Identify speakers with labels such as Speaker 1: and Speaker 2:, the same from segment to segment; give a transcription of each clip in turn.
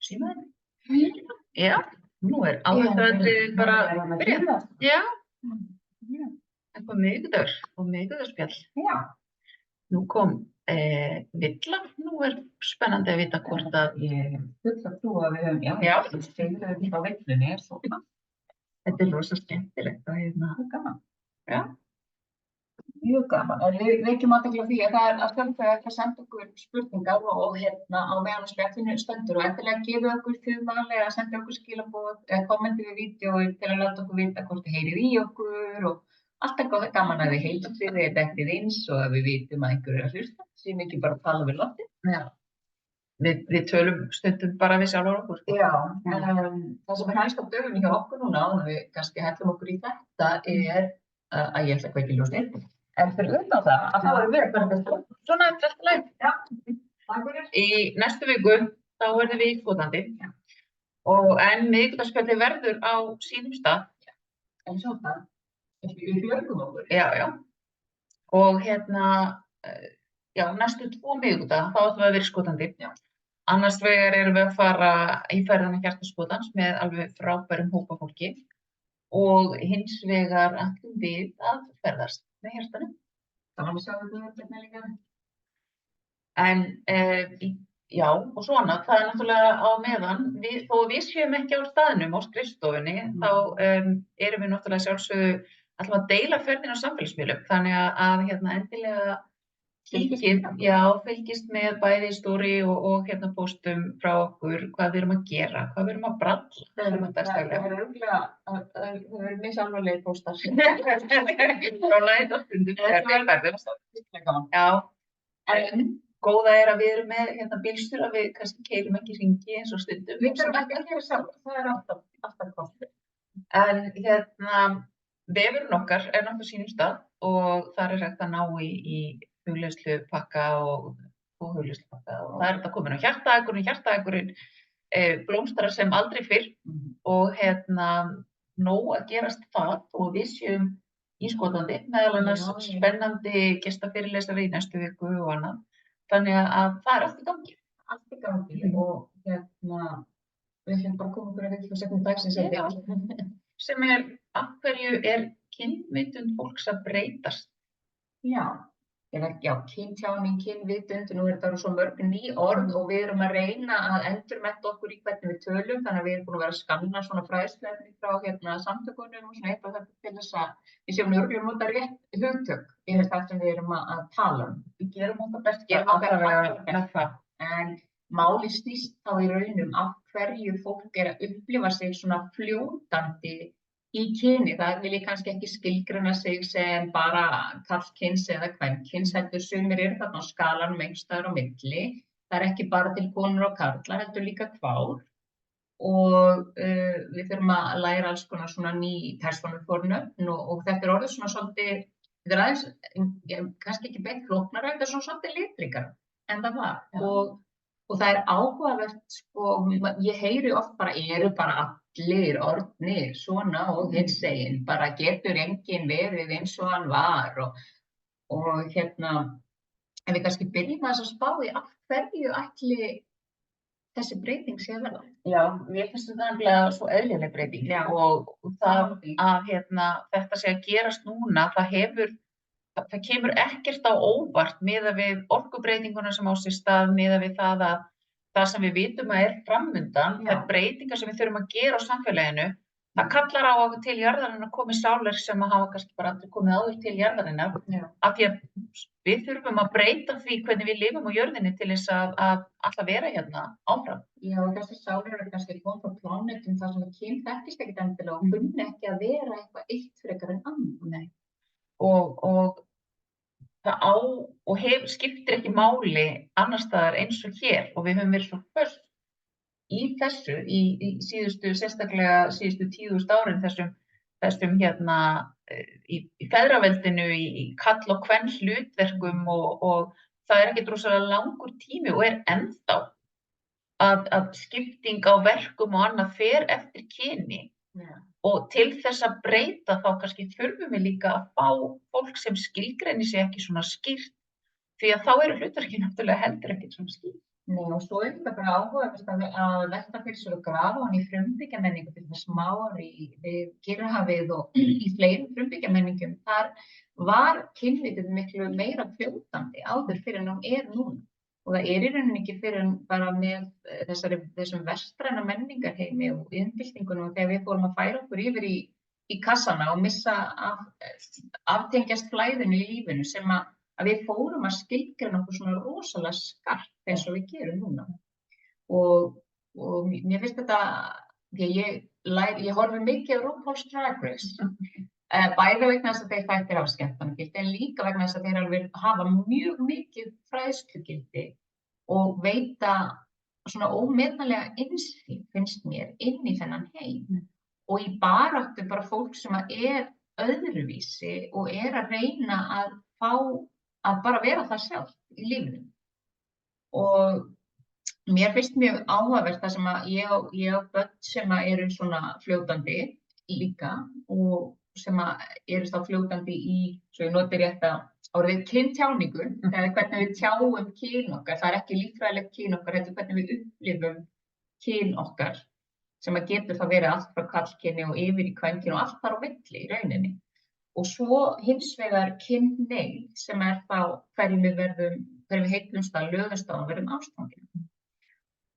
Speaker 1: Símaðinn? Já, nú áhættuatriðið bara byrjað. Já. Eitthvað miðvikudagur og miðvikudagsspjall.
Speaker 2: Já.
Speaker 1: Nú kom villa, nú spennandi að vita hvort að...
Speaker 2: Ég full að trúa að við höfum, sigraðum á villunni, svona.
Speaker 1: Þetta rosa skemmtilegt og
Speaker 2: Gaman.
Speaker 1: Já.
Speaker 2: Mjög gaman. En við vekjum athygli á því að það að sjálfsögðu að senda okkur spurningar og á meðan á spjallinu stendur og endilega gefið okkur fyrirmæli að senda okkur skilaboð eða kommenti við vídeóið til að láta okkur vita hvort þið heyrið í okkur og alltaf gaman að þið heilsið eða dektið eins og að við vitum að einhverju að hlusta sem ekki bara tala við loftið.
Speaker 1: Já. Við tölum stundum bara við sjálfur okkur.
Speaker 2: Já, það sem helst á döfunni hjá okkur núna, og við kannski hellum okkur í þetta, að ég ætla að kveikja ljósið. En fyrir utan það, að þá erum við bara bestu.
Speaker 1: Svona, þetta er leið.
Speaker 2: Já, takk fyrir.
Speaker 1: Í næstu viku, þá verðum við í Skotlandi. En miðvikudagsspjallið verður á sínum stað.
Speaker 2: En svo það, við björgum okkur.
Speaker 1: Já. Og næstu 2 miðvikudaga, þá ætlum við að vera í Skotlandi. Já. Annars vegar erum við að fara í ferðina Hjartaskotans með alveg frábærum hópa fólki. Og hins vegar ætlum við að ferðast með hjartanum.
Speaker 2: Gaman að sjá þetta líka.
Speaker 1: En já, og svona, það náttúrulega á meðan, þó við séum ekki á staðnum á skrifstofunni, þá erum við náttúrulega sjálfsögðu ætlum að deila ferðina á samfélagsmiðlum, þannig að endilega fylgist með bæði í story og póstum frá okkur hvað við erum að gera, hvað við erum að bralla.
Speaker 2: Það er örugglega, það er misalvarlegir póstar.
Speaker 1: Rólegir og stundum þegar við ferðum. Já, en góða er að við erum með bílstjóra, við kannski keyrum ekki hringi eins og stundum.
Speaker 2: Við þurfum ekki að gera sjálf, það er alltaf kostið.
Speaker 1: En vefurinn okkar er náttúrulega sínum stað og þar er hægt að ná í hugleiðslupakka og hugleiðslupakka og það er þetta komin á hjartaækurinn blómstrar sem aldrei fyrr og nóg að gerast það og við séum í Skotlandi, meðal annars spennandi gestafyrirlesari í næstu viku og annað. Þannig að það er allt í gangi.
Speaker 2: Allt í gangi og við ætlum bara að koma okkur að vekja á setjum dagsins
Speaker 1: sem af hverju kynvitund fólks að breytast?
Speaker 2: Kyntjáning, kynvitund, nú þetta svo mörg ný orð og við erum að reyna að endurmennta okkur í hvernig við tölum, þannig að við erum búin að vera að skanna svona fræðsluefni frá samtökunum og svona eitthvað til þess að við séum örugglega að nota rétt hugtök yfir það sem við erum að tala um.
Speaker 1: Við gerum okkar best,
Speaker 2: en máli snýst þá í raunum af hverju fólk er að upplifa sig svona fljótandi í kyni, það vil ég kannski ekki skilgreina sig sem bara karlkyns eða kvenkyns, heldur sumir eru þarna á skalanum einhvers staðar á milli, það er ekki bara til konur og karlar, heldur líka kvár og við þurfum að læra alls konar svona ný persónufornöfn og þetta er orðið svona svolítið, þetta er aðeins, kannski ekki beint flóknara, þetta er svona svolítið litríkara en það var og það er áhugavert, sko, ég heyri oft bara, eru bara allir orðnir svona og hinsegin, bara getur enginn verið eins og hann var og ef við kannski byrjum að spá í af hverju ætli þessi breyting sé að verða.
Speaker 1: Já, mér finnst þetta nefnilega svo eðlileg breyting og það að þetta sé að gerast núna, það kemur ekkert á óvart miðað við orkubreytinguna sem á sér stað, miðað við það að það sem við vitum að framundan, þær breytingar sem við þurfum að gera á samfélaginu, það kallar á okkur til jarðarinnar að komi sálir sem að hafa kannski bara aldrei komið áður til jarðarinnar, af því að við þurfum að breyta því hvernig við lifum á jörðinni til þess að alltaf vera hérna áfram.
Speaker 2: Já, og þessi sálir eru kannski ekki komið frá plánetum þar sem kyn þekkist ekkert endilega og kunni ekki að vera eitthvað eitt frekar en annað.
Speaker 1: Og það skiptir ekki máli annars staðar eins og hér og við höfum verið svo föst í þessu í sérstaklega síðustu 10.000 árin þessum í feðraveldinu, í kall og kven hlutverkum og það er ekkert rosalega langur tími og ennþá að skipting á verkum og annað fer eftir kyni. Og til þess að breyta þá kannski þurfum við líka að fá fólk sem skilgreinir sig ekki svona skýrt því að þá eru hlutverkin náttúrulega heldur ekkert svona skýrt.
Speaker 2: Nei, og svo þetta bara áhugavert að velta fyrir sér og grafa hann í frumbyggjarmenningu til þess Maori við Kyrrahafið og í fleiri frumbyggjarmenningum. Þar var kynvitund miklu meira fljótandi áður fyrir en hún núna. Og það í rauninni ekki fyrir en bara með þessum vestræna menningarheimi og innbyltingunum og þegar við fórum að færa okkur yfir í kassana og missa aftengjast flæðinu í lífinu sem að við fórum að skilgreina okkur svona rosalega skarpt eins og við gerum núna. Og mér finnst þetta, því að ég horfi mikið á RuPaul's Drag Race, bæði vegna þess að þeir þættir hafa skemmtanagildi, en líka vegna þess að þeir alveg hafa mjög mikið fræðslugildi og veita svona ómetanlega innsýn, finnst mér, inn í þennan heim. Og í baráttu bara fólk sem öðruvísi og að reyna að fá að bara vera það sjálf í lífinu. Og mér finnst mjög áhugavert það sem að ég á börn sem eru svona fljótandi líka og sem eru þá fljótandi í, svo ég noti rétt orðið kyntjáningu, eða hvernig við tjáum kyn okkar, það ekki líffræðilegt kyn okkar, heldur hvernig við upplifum kyn okkar, sem að getur það verið allt frá karlkyni og yfir í kvenkyni og allt þar á milli í rauninni. Og svo hins vegar kynhneigð sem þá hverju við heitlumst að lögumst á og verðum ástfangin.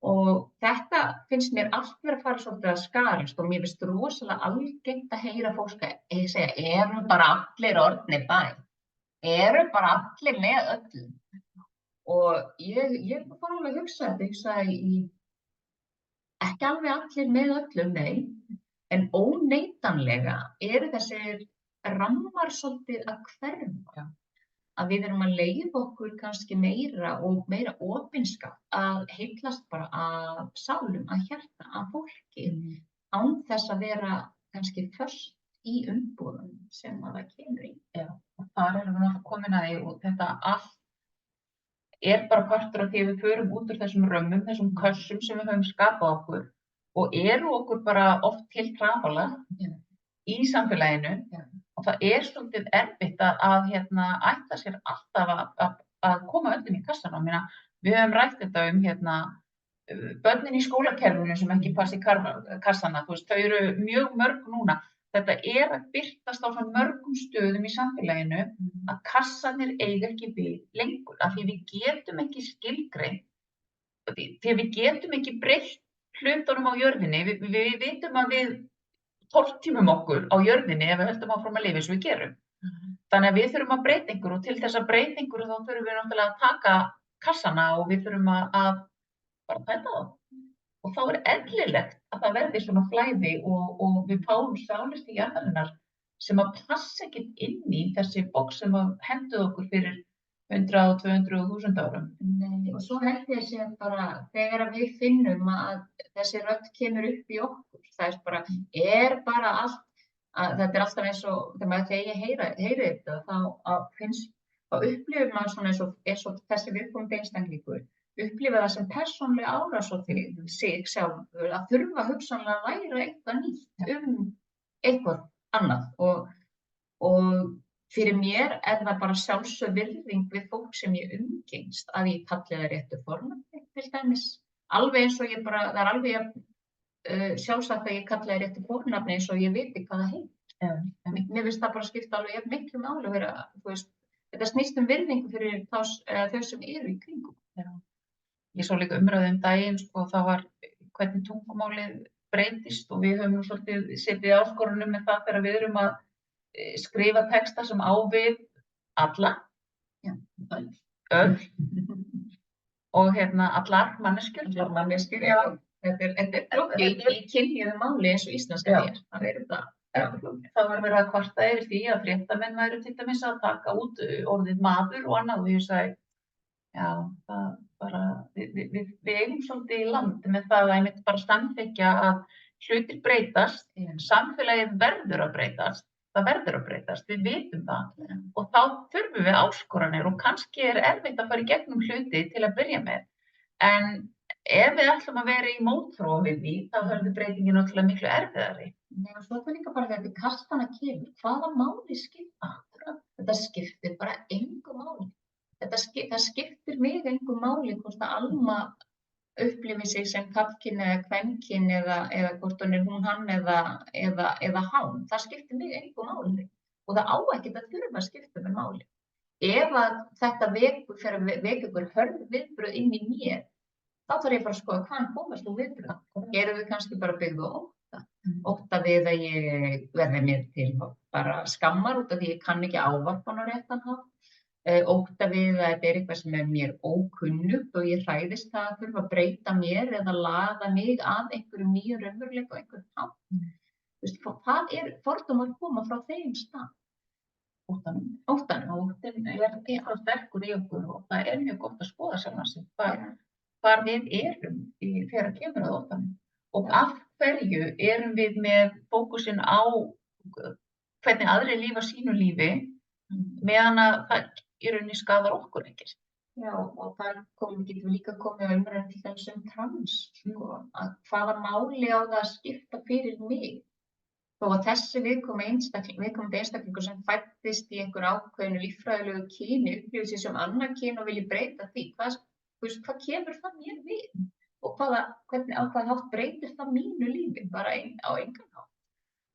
Speaker 2: Og þetta finnst mér allt vera að fara svolítið að skarast og mér finnst rosalega algengt að heyra fólk að segja, eru bara allir orðnir bæ? Eru bara allir með öllum? Og ég fór alveg að hugsa ekki alveg allir með öllum, nei, en óneitanlega eru þessir rammar svolítið að hverfa. Að við erum að leyfa okkur kannski meira og meira opinskap að heillast bara af sálum, af hjarta, af fólki, án þess að vera kannski föst í umbúðum sem að það kemur í.
Speaker 1: Já, og þar erum við náttúrulega komin að því og þetta allt bara partur af því að við förum út úr þessum römmum, þessum kössum sem við höfum skapað okkur og eru okkur bara oft til trafala í samfélaginu. Og það svolítið erfitt að ætla sér alltaf að koma öllum í kassana. Við höfum rætt þetta börnin í skólakerfinu sem ekki passa í kassana. Þau eru mjög mörg núna. Þetta að birtast á svo mörgum stöðum í samfélaginu að kassarnir eiga ekki við lengur. Af því við getum ekki skilgreint, því við getum ekki breytt hlutunum á jörðinni. Við vitum að við tortímum okkur á jörðinni ef við höldum áfram að lifa eins og við gerum. Þannig að við þurfum að breyta einhverju og til þess að breyta einhverju þá þurfum við náttúrulega að taka kassana og við þurfum að bara tæta þá. Og þá eðlilegt að það verði svona flæði og við fáum sálist í jarðarinnar sem að passa ekkert inn í þessi box sem að henduð okkur fyrir 100 og 200 og 1000 árum.
Speaker 2: Nei, og svo held ég að bara þegar við finnum að þessi rödd kemur upp í okkur, það bara allt, þetta alltaf eins og þegar ég heyri þetta, þá upplifir maður svona eins og þessi viðkomandi einstaklingur, upplifir það sem persónulega árás á sig sjálfur, að þurfa hugsanlega að læra eitthvað nýtt eitthvað annað og fyrir mér það bara sjálfsögð virðing við fólk sem ég umgengst að ég kalli það réttu fornafni til dæmis. Alveg eins og það alveg sjálfsagt að ég kalli það réttu fornafni eins og ég viti hvað það heitir. Mér finnst það bara skipta alveg miklu máli að vera, þetta snýst virðingu fyrir þau sem eru í kringum.
Speaker 1: Ég svo líka umræðu daginn, það var hvernig tungumálið breytist og við höfum svolítið setið áskorunum með það þegar við erum að skrifa texta sem á við alla, öll og allar manneskjur.
Speaker 2: Já. Þetta flókið í kynjuðu máli eins og íslenska það þetta.
Speaker 1: Það var verið að kvarta yfir því að fréttamenn væru til dæmis að taka út orðið maður og annað og ég sagði, við eigum svolítið í land með það að einmitt bara samþykkja að hlutir breytast, samfélagið verður að breytast. Það verður að breytast, við vitum það og þá þurfum við áskoranir og kannski erfitt að fara í gegnum hluti til að byrja með. En ef við ætlum að vera í mótþróa við því, þá verður breytingin náttúrulega miklu erfiðari.
Speaker 2: Nei, og svo líka bara þegar við kastana kemur, hvaða máli skiptir? Þetta skiptir bara engu máli. það skiptir mig engu máli hvort að Alma upplifi sig sem karlkyn eða kvenkyn eða hvort hún, hann eða hann. Það skiptir mig engu máli og það á ekkert að þurfa að skipta mig máli. Ef að þetta vekur ykkur hörð viðbrögð inn í mér, þá þarf ég bara að skoða hvaðan komast þú viðbrögð. Erum við kannski bara byggð á ótta? Ótta við að ég verði mér til bara skammar út af því ég kann ekki ávarpa hann á réttan hátt. Ótta við að þetta eitthvað sem mér ókunnugt og ég hræðist það að þurfa að breyta mér eða laða mig að einhverjum nýjum raunveruleika á einhvern hátt. Það fordómar koma frá þeim stað. Óttanum.
Speaker 1: Óttinn svo sterkur í okkur og það mjög gott að skoða sjálfan sig hvar við erum þegar kemur að óttanum og af hverju erum við með fókusinn á hvernig aðrir lifa sínu lífi meðan að það í rauninni skadar okkur ekkert.
Speaker 2: Já, og það getur líka komið á umræðu til dæmis trans, að hvaða máli á það að skipta fyrir mig. Þó að þessi viðkomandi einstaklingur sem fæddist í einhver ákveðnu líffræðilegu kyni upplifir sig sem annað kyn og vilji breyta því, hvað kemur það mér við? Og á hvaða hátt breytir það mínu lífi, bara á engan hátt?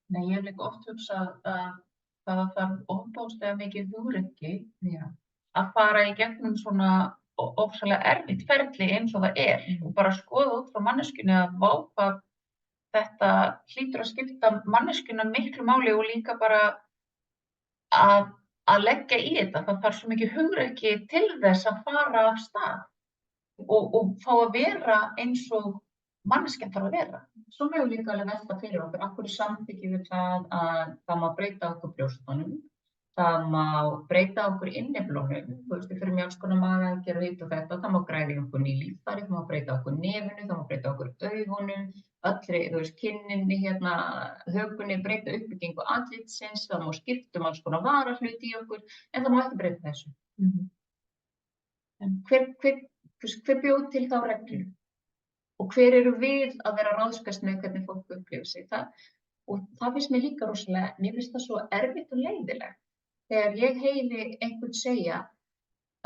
Speaker 1: Nei, ég hef líka oft hugsað að það þarf ofboðslega mikið hugrekki að fara í gegnum svona ofsalega erfitt ferli eins og það og bara skoða út frá manneskjunni að vá hvað þetta hlýtur að skipta manneskjuna miklu máli og líka bara að leggja í þetta. Það þarf svo mikið hugrekki til þess að fara af stað og fá að vera eins og manneskjan þarf að vera.
Speaker 2: Svo megum líka alveg velta fyrir okkur, af hverju samþykkjum við það að það má breyta okkur brjóstunum, það má breyta okkur innyflunum, við fyrir alls konar magaðgerð og hitt og þetta, það má græða í okkur ný líffæri, það má breyta okkur nefinu, það má breyta okkur augunum, allri, kinninni, hökunni, breyta uppbyggingu andlitsins, það má skipta alls konar varahluti í okkur, en það má ekki breyta þessu. En hver bjóð til þá reglu? Og hver eru við að vera að ráðskast með hvernig fólk upplifir sig? Og það finnst mér líka rosalega, mér finnst það svo erfitt og leiðilegt. Þegar ég heyri einhvern segja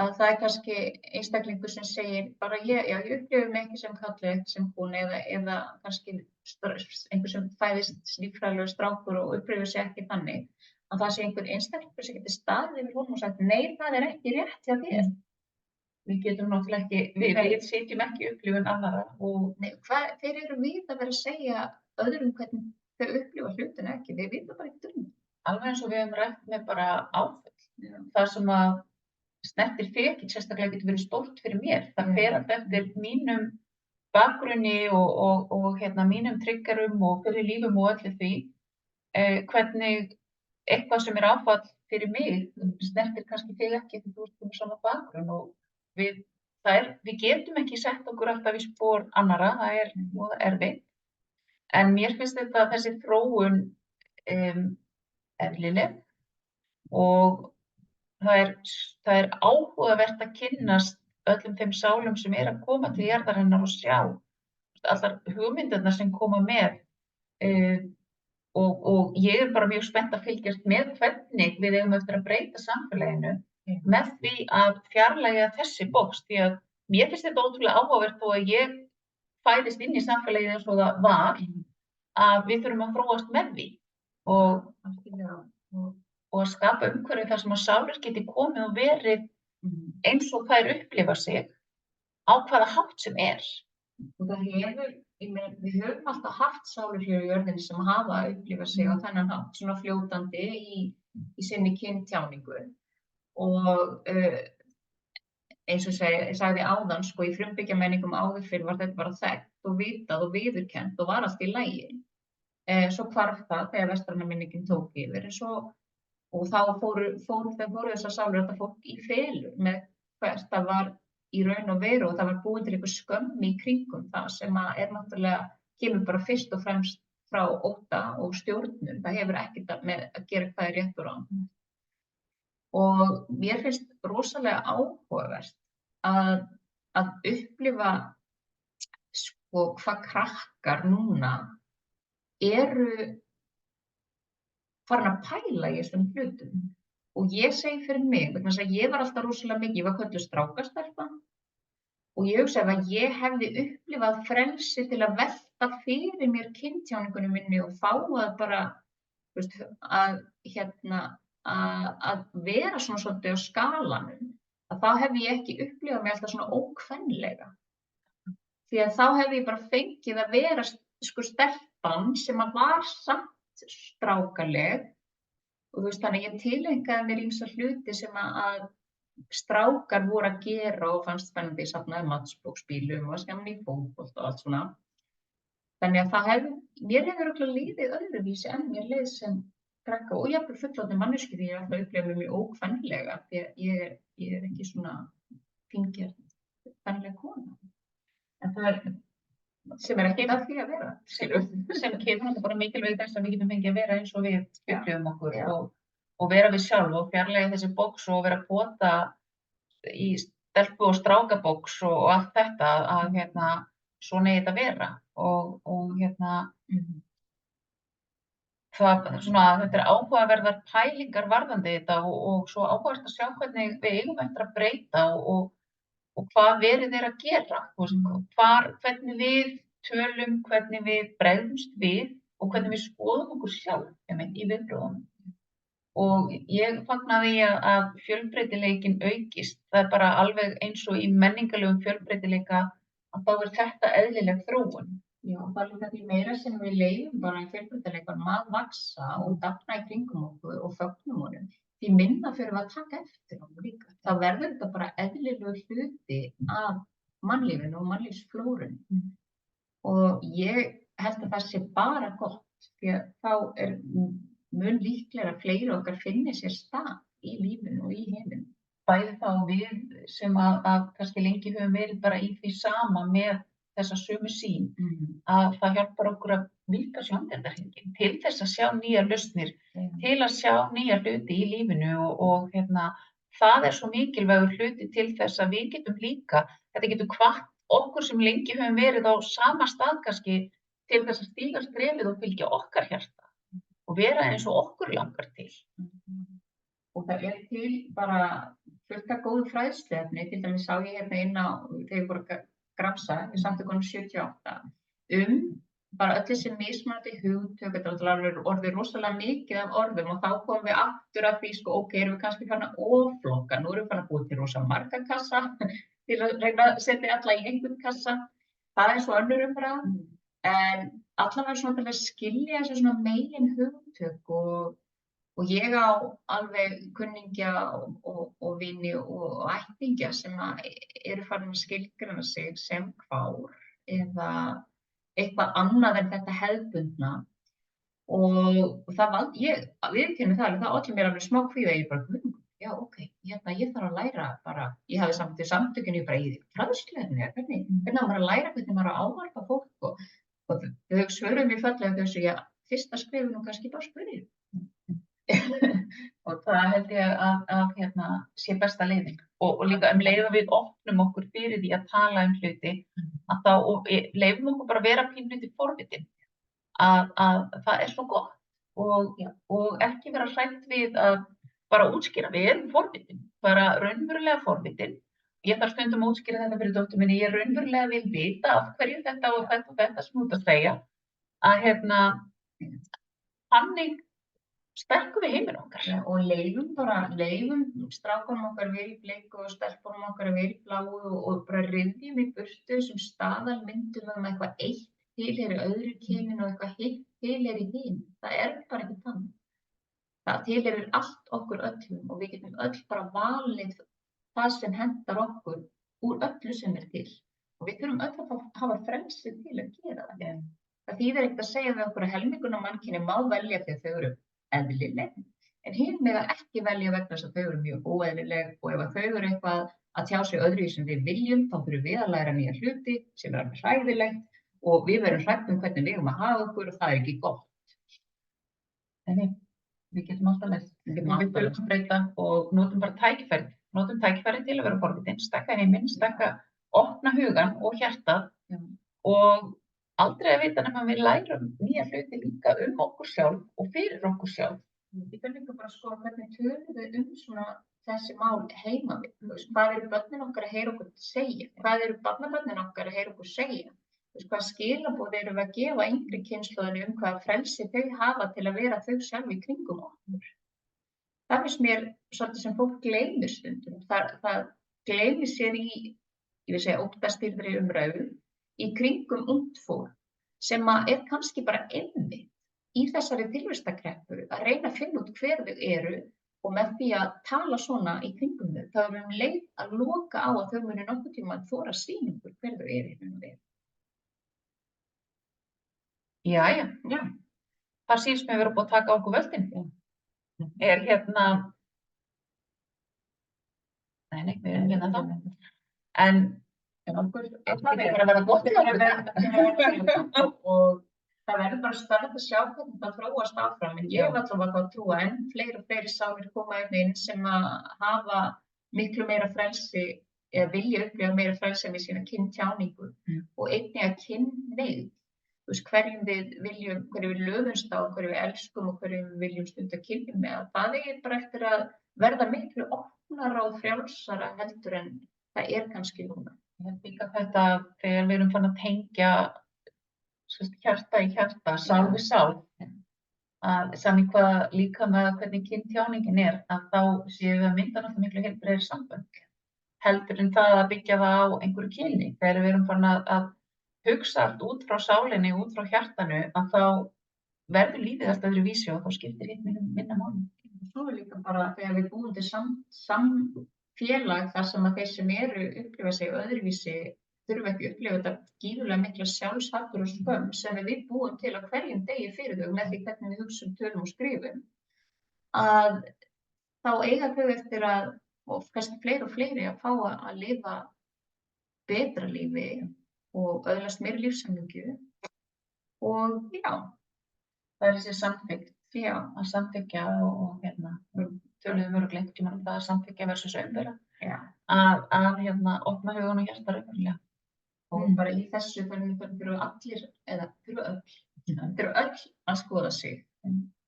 Speaker 2: að það kannski einstaklingur sem segir bara ég upplifi mig ekki sem karl eða ekki sem kona eða kannski einhver sem fæðist líffræðilegur strákur og upplifir sig ekki þannig, að það sé einhver einstaklingur sem getur staðið yfir honum og sagt nei, það er ekki rétt hjá þér.
Speaker 1: Við getum náttúrulega ekki, við sitjum ekki upplifun annarra og
Speaker 2: hver eru við að vera að segja öðrum hvernig þau upplifa hlutina ekki, við vitum bara ekki um.
Speaker 1: Alveg eins og við hefum rætt með bara áföll. Það sem að snertir þig ekki sérstaklega getur verið stórt fyrir mér. Það fer allt eftir mínum bakgrunni og mínum triggerum og fyrir lífum og öllu því. Hvernig eitthvað sem áfall fyrir mig snertir kannski þig ekki því þú ert með svona bakgrunn og við getum ekki sett okkur alltaf í spor annarra, það voða erfitt. En mér finnst þessi þróun eðlileg og það er áhugavert að kynnast öllum þeim sálum sem að koma til jarðarinnar og sjá allar hugmyndirnar sem koma með og ég bara mjög spennt að fylgjast með hvernig við eigum eftir að breyta samfélaginu með því að fjarlægja þessi box því að mér finnst þetta ótrúlega áhugavert þó að ég fæðist inn í samfélagið eins og það var að við þurfum að þróast með því og að skapa umhverfi þar sem að sálir geti komið og verið eins og þær upplifa sig á hvaða hátt sem
Speaker 2: Og það við höfum alltaf haft sálir hér í jörðinni sem hafa upplifað sig á þennan hátt, svona fljótandi í sinni kyntjáningu og eins og ég sagði áðan, í frumbyggjarmenningum áður fyrr var þetta bara þekkt og vitað og viðurkennt og var allt í lagi. Svo hvarf það þegar vestræna menningin tók yfir og þá fóru þessar sálir þetta fólk í felur með hvert það var í raun og veru og það var búin til einhver skömm í kringum það sem náttúrulega kemur bara fyrst og fremst frá ótta og stjórnun. Það hefur ekkert með að gera hvað er rétt og rangt. Og mér finnst rosalega áhugavert að upplifa hvað krakkar núna eru farin að pæla í þessum hlutum. Og ég segi fyrir mig, vegna þess að ég var alltaf rosalega mikið, ég var kölluð strákastelpa og ég hugsa ef að ég hefði upplifað frelsi til að velta fyrir mér kynntjáningunni minni og fá að bara, þú veist, að vera svona svolítið á skalanum, að þá hefði ég ekki upplifað mig alltaf svona ókvenlega. Því að þá hefði ég bara fengið að vera sko stelpan sem að var samt strákaleg og þú veist þannig ég tileinkaði mér ýmsa hluti sem að strákar voru að gera og fannst spennandi, ég safnaði matchbox-bílum og skemmt í fótbolta og allt svona. Þannig að mér hefur örugglega liðið öðruvísi en mér leið sem krakka og jafnvel fullorðin manneskju því ég er alltaf að upplifa mig mjög ókvenlega því að ég er ekki svona fíngerð kvenleg kona. En það sem er ekki að því að vera,
Speaker 1: sem kemur bara mikilvæg þess að við getum fengið að vera eins og við upplifum okkur og vera við sjálf og fjarlægja þessi box og vera að pota í stelpu og strákabóks og allt þetta að svona eigi þetta að vera og þetta er áhugaverðar pælingar varðandi þetta og svo áhugavert að sjá hvernig við eigum eftir að breyta og hvað verið er að gera, hvernig við tölum, hvernig við bregðumst við og hvernig við skoðum okkur sjálf í viðbrögðunum. Og ég fagna því að fjölbreytileikinn aukist. Það er bara alveg eins og í menningarlegum fjölbreytileika að þá er þetta eðlileg þróun.
Speaker 2: Já, það er líka því meira sem við leyfum bara í fjölbreytileikanum að vaxa og dafna í kringum okkur og fögnum honum. Því minna fyrir að taka eftir honum líka. Það verður þetta bara eðlilegur hluti af mannlífinu og mannlífsflórunni. Og ég held að það sé bara gott því að þá mun líklega að fleiri okkar finni sér stað í lífinu og í heiminum.
Speaker 1: Bæði þá við sem að kannski lengi höfum verið bara í því sama með þessa sömu sýn, að það hjálpar okkur að víkka sjóndeildarhringinn til þess að sjá nýjar lausnir, til að sjá nýja hluti í lífinu og það er svo mikilvægur hluti til þess að við getum líka, þetta getur hvatt okkur sem lengi höfum verið á sama stað kannski til þess að stíga skrefið og fylgja okkar hjarta. Og vera eins og okkur langar til.
Speaker 2: Og það er til bara fullt af góðu fræðsluefni, til dæmis sá ég inn á, þegar ég voru að gramsa, í Samtökunum 78, bara öll þessi mismunandi hugtök, þetta er orðið rosalega mikið af orðum og þá komum við aftur að því, ok, erum við kannski farin að oflokka, nú erum við farin að búa til rosa marga kassa, til að reyna að setja alla í einhvern kassa, það er svo önnur umræða, en allavega svona til að skilja þessi svona megin hugtök og ég á alveg kunningja og vini og ættingja sem eru farin að skilgreina sig sem kvár eða eitthvað annað en þetta hefðbundna og það ég viðurkenni það olli mér alveg smá kvíða ég bara, já ok, ég þarf að læra bara, ég hafði samt í samtökinu bara í fræðsluefni, hvernig á maður að læra hvernig maður að ávarpa fólk og þau svöruðu mér fallega þessu, já, fyrsta skrifu nú kannski bara spyrja.
Speaker 1: Og það held ég að sé besta leiðin. Og líka leið að við opnum okkur fyrir því að tala hluti, að þá leifum okkur bara vera pínlítið forvitin. Að það er svo gott og ekki vera hrædd við að bara útskýra, við erum forvitin, bara raunverulega forvitin. Ég þarf stundum að útskýra þetta fyrir dóttur minni, ég raunverulega vil vita af hverju þetta og þetta sem út að segja, að þannig sterkum við heiminn okkar.
Speaker 2: Ja, og leifum strákunum okkar verið í bleiku og stelpunum okkar verið í bláu og bara rifjum í burtu þessum staðalmyndum eitthvað eitt tilheyri öðru kyninu og eitthvað hitt tilheyri hinu. Það er bara ekki þannig. Það tilheyrir allt okkur öllum og við getum öll bara valið það sem hentar okkur úr öllu sem er til. Og við þurfum öll að hafa frelsi til að gera það. Það þýðir ekkert að segja við okkur að helminguna mannkyni má velja þegar þau eru eðlileg. En hin mega ekki velja vegna þess að þau eru mjög óeðlileg og ef þau eru eitthvað að tjá sig öðru sem við viljum, þá þurfum við að læra nýja hluti sem er alveg hræðilegt og við verum hrædd hvernig við eigum að hafa okkur og það er ekki gott.
Speaker 1: Nei, við getum alltaf lært. Við þurfum að breyta og notum bara tækifæri. Notum tækifæri til að vera forvitin, stakka heiminn, opna hugan og hjartað og aldrei að vita nema við lærum nýja hluti líka okkur sjálf og fyrir okkur sjálf
Speaker 2: Ég þarf líka bara að skoða hvernig tölum við svona þessi mál heima við. Þú veist, hvað eru börnin okkar að heyra okkur segja? Hvað eru barnabörnin okkar að heyra okkur segja? Þú veist, hvað skilaboð erum við að gefa yngri kynslóðinni hvað frelsi þau hafa til að vera þau sjálf í kringum okkur? Það finnst mér svolítið sem fólk gleymir stundum. Það gleymir sér ég vil segja, óttastýrðri umræðu í kringum ungt fólk sem er kannski bara einmitt í þessari tilvistarkreppu að reyna að finna út hver þau eru og með því að tala svona í kringum þau, þá erum við leið að loka á að þau muni nokkuð tíma að þora að sýna okkur hver þau eru.
Speaker 1: Jæja, já. Það síðust mér vera búið að taka okkur völdin. Nei, við erum hérna þá. En
Speaker 2: okkur það er að vera gott og það verður bara spennandi að sjá hvernig það þróast áfram, en ég allavega að trúa enn fleiri sálir koma inn sem að hafa miklu meira frelsi eða vilja upplifa meira frelsi með sína kynntjáningu og einnig að kynhneigð. Þú veist, hverju við lögumst á, hverju við elskum og hverju við viljum stunda kynni með. Það bara eftir að verða miklu opnara og frjálsara heldur en það kannski núna.
Speaker 1: Ég held líka þetta þegar við erum farin að tengja hjarta í hjarta, sál við sál, að sami hvað líka með hvernig kynntjáningin að þá séum við að mynda náttúrulega miklu heilbrigðari sambönd heldur en það að byggja það á einhverju kyni. Þegar við erum farin að hugsa allt út frá sálinni, út frá hjartanu, að þá verður lífið allt öðruvísi og þá skiptir hitt minna máli.
Speaker 2: Svo líka bara þegar við búum til samfélag þar sem að þeir sem upplifa sig öðruvísi þurfa ekki að upplifa þetta gífurlega mikla sjálfshattur og skömm sem við búum til á hverjum degi fyrir þau með því hvernig við hugsum, tölum og skrifum, að þá eiga þau eftir að, og kannski fleiri og fleiri, að fá að lifa betra lífi og öðlast meiri lífshamingju og
Speaker 1: það þessi samþykkt, að samþykkja og töluðum örugglega einhvern tímann það að samþykkja versus auðvera, að opna hugann og hjarta raunverulega.
Speaker 2: Og bara í þessu þurfa allir, eða þurfa öll að skoða sig.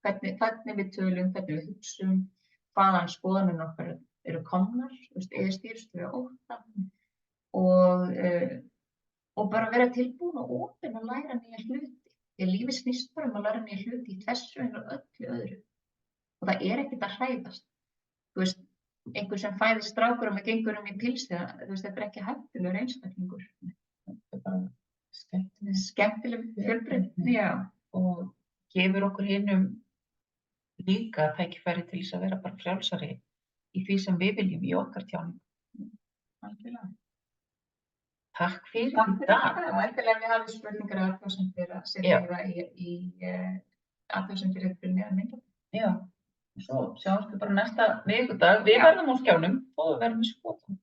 Speaker 2: Hvernig við tölum, hvernig við hugsum, hvaðan skoðanir okkar eru komnar, eða stýrst við ótta og bara vera tilbúin og opin að læra nýja hluti. Því lífið snýst bara að læra nýja hluti í þessu eins og öllu öðru. Og það ekkert að hræðast. Þú veist, einhver sem fæðist strákur og með gengur í pilsi, þetta ekki hættulegur einstaklingur.
Speaker 1: Þetta bara
Speaker 2: skemmtileg fjölbreytni,
Speaker 1: og gefur okkur hinum líka tækifæri til þess að vera bara frjálsari í því sem við viljum í okkar tjáningu.
Speaker 2: Algjörlega.
Speaker 1: Takk fyrir í dag.
Speaker 2: Væntanlega við hafið spurningar og athugasemdir að setja það í athugasemdir fyrir neðan mynda.
Speaker 1: Já, svo sjáumst við bara næsta vikudag. Við verðum á skjánum og við verðum í skotum.